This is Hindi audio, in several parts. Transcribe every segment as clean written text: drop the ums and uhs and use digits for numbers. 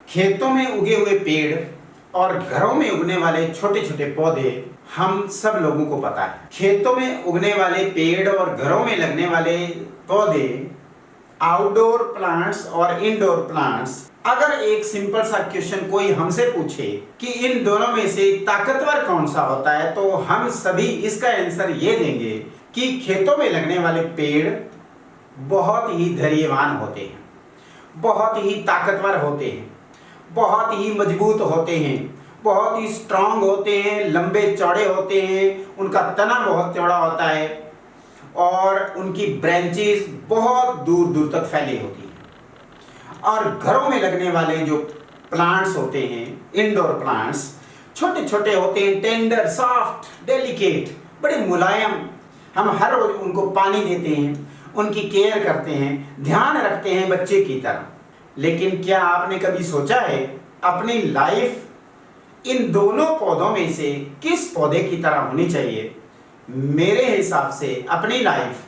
खेतों में उगे हुए पेड़ और घरों में उगने वाले छोटे छोटे पौधे हम सब लोगों को पता है। खेतों में उगने वाले पेड़ और घरों में लगने वाले पौधे, आउटडोर प्लांट्स और इंडोर प्लांट्स। अगर एक सिंपल सा क्वेश्चन कोई हमसे पूछे कि इन दोनों में से ताकतवर कौन सा होता है, तो हम सभी इसका आंसर ये देंगे कि खेतों में लगने वाले पेड़ बहुत ही धैर्यवान होते हैं, बहुत ही ताकतवर होते हैं, बहुत ही मजबूत होते हैं, बहुत ही स्ट्रांग होते हैं, लंबे चौड़े होते हैं, उनका तना बहुत चौड़ा होता है और उनकी ब्रांचेस बहुत दूर दूर तक फैली होती हैं। और घरों में लगने वाले जो प्लांट्स होते हैं, इंडोर प्लांट्स, छोटे छोटे होते हैं, टेंडर, सॉफ्ट, डेलिकेट, बड़े मुलायम। हम हर रोज उनको पानी देते हैं, उनकी केयर करते हैं, ध्यान रखते हैं बच्चे की तरह। लेकिन क्या आपने कभी सोचा है अपनी लाइफ इन दोनों पौधों में से किस पौधे की तरह होनी चाहिए? मेरे हिसाब से अपनी लाइफ,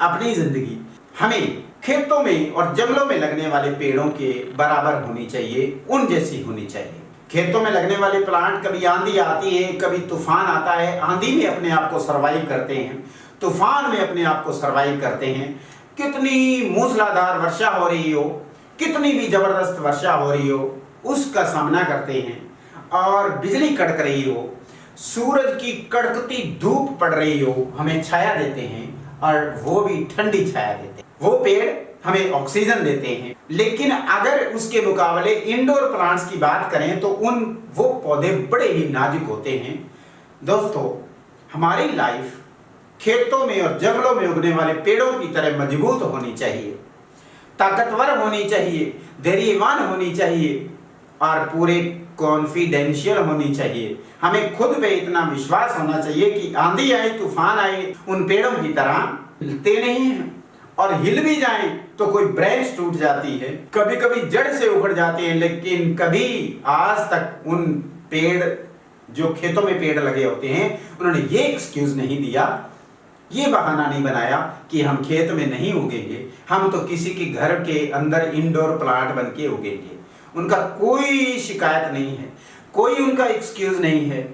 अपनी जिंदगी हमें खेतों में और जंगलों में लगने वाले पेड़ों के बराबर होनी चाहिए, उन जैसी होनी चाहिए। खेतों में लगने वाले प्लांट, कभी आंधी आती है, कभी तूफान आता है, आंधी में अपने आप को सर्वाइव करते हैं, तूफान में अपने आप को सर्वाइव करते हैं। कितनी मूसलाधार वर्षा हो रही हो, कितनी भी जबरदस्त वर्षा हो रही हो, उसका सामना करते हैं। और बिजली कड़क रही हो, सूरज की कड़कती धूप पड़ रही हो, हमें छाया देते हैं, और वो भी ठंडी छाया देते हैं। वो पेड़ हमें ऑक्सीजन देते हैं। लेकिन अगर उसके मुकाबले इंडोर प्लांट्स की बात करें तो वो पौधे बड़े ही नाजुक होते हैं। दोस्तों, हमारी लाइफ खेतों में और जंगलों में उगने वाले पेड़ों की तरह मजबूत होनी चाहिए, ताकतवर होनी चाहिए, धैर्यवान होनी चाहिए और पूरे कॉन्फिडेंशियल होनी चाहिए। हमें खुद पे इतना विश्वास होना चाहिए कि आंधी आए, तूफान आए, उन पेड़ों की तरह हिलते नहीं हैं, और हिल भी जाएं तो कोई ब्रांच टूट जाती है, कभी कभी जड़ से उखड़ जाते हैं, लेकिन कभी आज तक उन पेड़, जो खेतों में पेड़ लगे होते हैं, उन्होंने ये एक्सक्यूज नहीं दिया, ये बहाना नहीं बनाया कि हम खेत में नहीं उगेंगे, हम तो किसी के घर के अंदर इंडोर प्लांट बन के उगेंगे। उनका कोई शिकायत नहीं है, कोई उनका एक्सक्यूज नहीं है,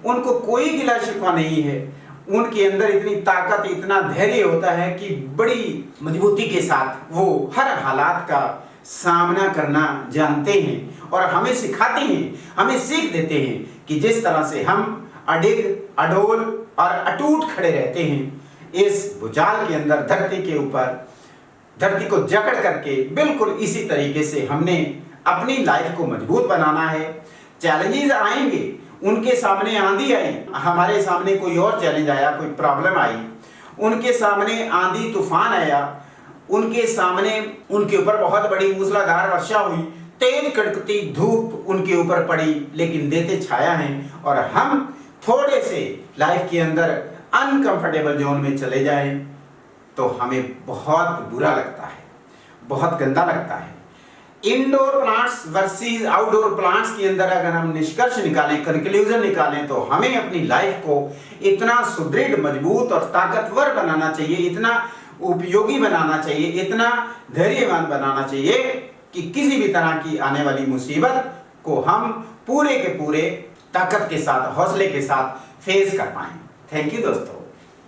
उनको कोई गिला शिकवा नहीं है। उनके अंदर इतनी ताकत, इतना धैर्य होता है कि बड़ी मजबूती के साथ वो हर हालात का सामना करना जानते हैं और हमें सिखाते हैं, हमें सीख देते हैं कि जिस तरह से हम अडिग, अडोल और अटूट खड़े रहते हैं इस भूचाल के अंदर, धरती के ऊपर, धरती को जकड़ करके, बिल्कुल इसी तरीके से हमने अपनी लाइफ को मजबूत बनाना है। चैलेंजेस आएंगे, उनके सामने आंधी आई, हमारे सामने कोई और चैलेंज आया, कोई प्रॉब्लम आई, उनके सामने आंधी तूफान आया, उनके सामने उनके ऊपर बहुत बड़ी मूसलाधार वर्षा हुई, तेज कड़कती धूप उनके ऊपर पड़ी, लेकिन देते छाया है। और हम थोड़े से लाइफ के अंदर अनकंफर्टेबल जोन में चले जाएं तो हमें बहुत बुरा लगता है, बहुत गंदा लगता है। Indoor plants versus outdoor plants के अंदर अगर हम निष्कर्ष निकालें, कंक्लूजन निकालें, तो हमें अपनी लाइफ को इतना सुदृढ़, मजबूत और ताकतवर बनाना चाहिए, इतना उपयोगी बनाना चाहिए, इतना धैर्यवान बनाना चाहिए कि किसी भी तरह की आने वाली मुसीबत को हम पूरे के पूरे ताकत के साथ, हौसले के साथ फेस कर पाएं। थैंक यू दोस्तों।